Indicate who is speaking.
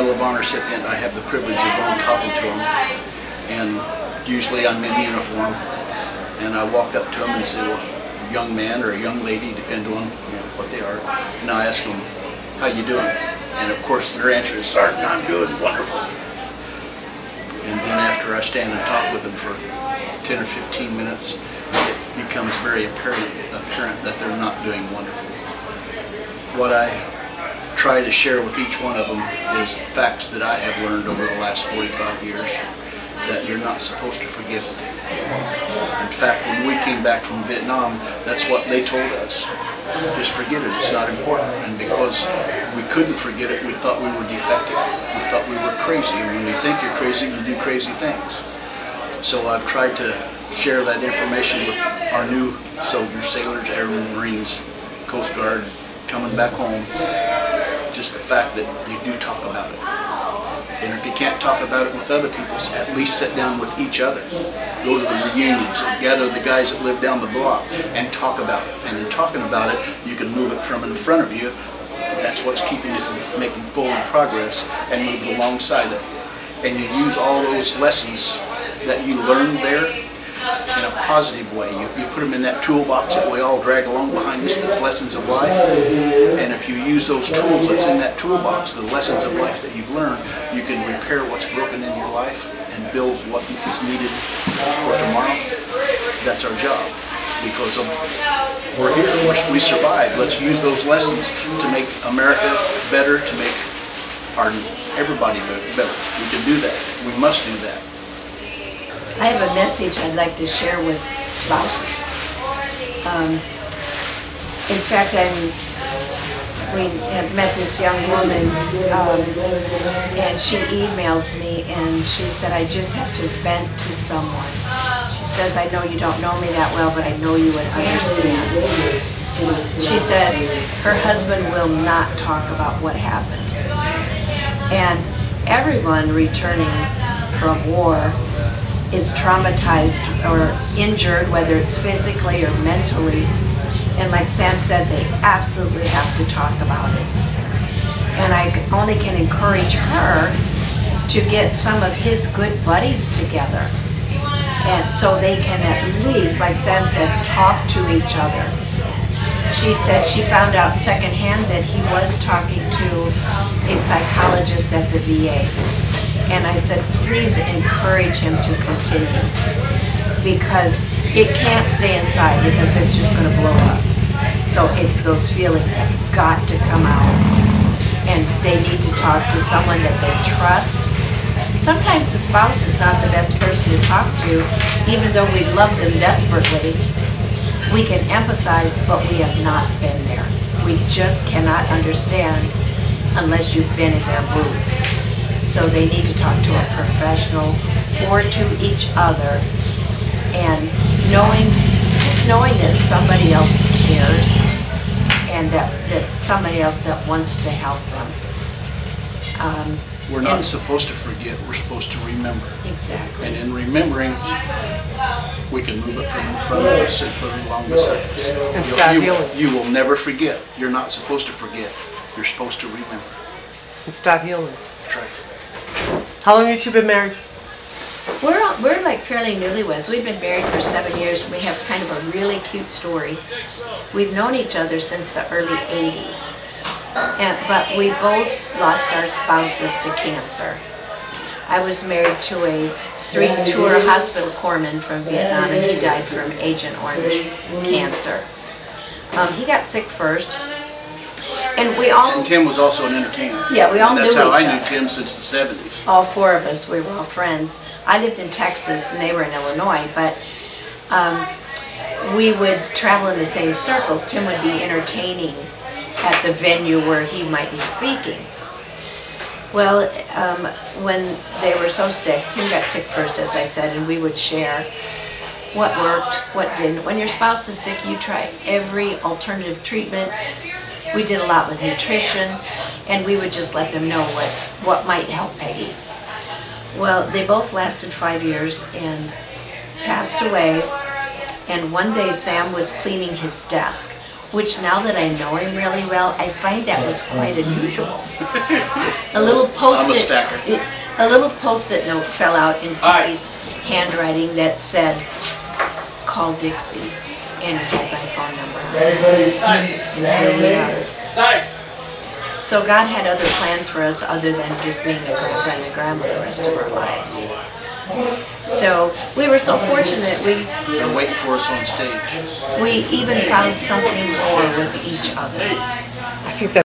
Speaker 1: Medal of Honor recipient, I have the privilege of going talking to him, and usually I'm in uniform, and I walk up to him and say, well, young man or a young lady, depending on what they are, and I ask them, how you doing? And of course their answer is, Sergeant, I'm good, wonderful. And then after I stand and talk with them for 10 or 15 minutes, it becomes very apparent that they're not doing wonderful. What I try to share with each one of them is facts that I have learned over the last 45 years, that you're not supposed to forget it. In fact, when we came back from Vietnam, that's what they told us. Just forget it, it's not important. And because we couldn't forget it, we thought we were defective. We thought we were crazy. And when you think you're crazy, you do crazy things. So I've tried to share that information with our new soldiers, sailors, airmen, Marines, Coast Guard, coming back home. Just the fact that you do talk about it. And if you can't talk about it with other people, at least sit down with each other. Go to the reunions, gather the guys that live down the block and talk about it. And in talking about it, you can move it from in front of you. That's what's keeping you from making forward progress, and move alongside it. And you use all those lessons that you learned there in a positive way. You put them in that toolbox that we all drag along behind us, that's lessons of life. And if you use those tools that's in that toolbox, the lessons of life that you've learned, you can repair what's broken in your life and build what is needed for tomorrow. That's our job. Because we're here, we survived. Let's use those lessons to make America better, to make everybody better. We can do that. We must do that.
Speaker 2: I have a message I'd like to share with spouses. In fact, we have met this young woman, and she emails me, and she said, I just have to vent to someone. She says, I know you don't know me that well, but I know you would understand. She said her husband will not talk about what happened. And everyone returning from war is traumatized or injured, whether it's physically or mentally. And like Sam said, they absolutely have to talk about it. And I only can encourage her to get some of his good buddies together. And so they can at least, like Sam said, talk to each other. She said she found out secondhand that he was talking to a psychologist at the VA. And I said, please encourage him to continue, because it can't stay inside, because it's just going to blow up. So it's those feelings have got to come out, and they need to talk to someone that they trust. Sometimes the spouse is not the best person to talk to, even though we love them desperately. We can empathize, but we have not been there. We just cannot understand unless you've been in their boots. So they need to talk to a professional or to each other, and just knowing that somebody else cares, and that somebody else that wants to help them.
Speaker 1: We're not supposed to forget, we're supposed to remember.
Speaker 2: Exactly.
Speaker 1: And in remembering, we can move it from in front of us and put it along beside us.
Speaker 3: And stop healing.
Speaker 1: You will never forget. You're not supposed to forget. You're supposed to remember.
Speaker 3: And stop healing.
Speaker 1: That's right.
Speaker 3: How long have you two been married?
Speaker 2: We're like fairly newlyweds. We've been married for 7 years, and we have kind of a really cute story. We've known each other since the early 80s, but we both lost our spouses to cancer. I was married to a 3-tour hospital corpsman from Vietnam, and he died from Agent Orange cancer. He got sick first. And
Speaker 1: Tim was also an entertainer.
Speaker 2: Yeah, we all knew each other.
Speaker 1: That's how I knew Tim since the 70s.
Speaker 2: All four of us, we were all friends. I lived in Texas and they were in Illinois, but we would travel in the same circles. Tim would be entertaining at the venue where he might be speaking. Well, when they were so sick, Tim got sick first, as I said, and we would share what worked, what didn't. When your spouse is sick, you try every alternative treatment. We did a lot with nutrition, and we would just let them know what might help Peggy. Well, they both lasted 5 years and passed away, and one day Sam was cleaning his desk which now that I know him really well, I find that was quite unusual. A little post-it,
Speaker 1: stacker.
Speaker 2: a little post-it note fell out in Peggy's handwriting that said, "Call Dixie," and it had my phone number. And here we are. So God had other plans for us other than just being a grandpa and a grandma the rest of our lives. So we were so fortunate.
Speaker 1: They're waiting for us on stage.
Speaker 2: We even found something more with each other.
Speaker 3: I think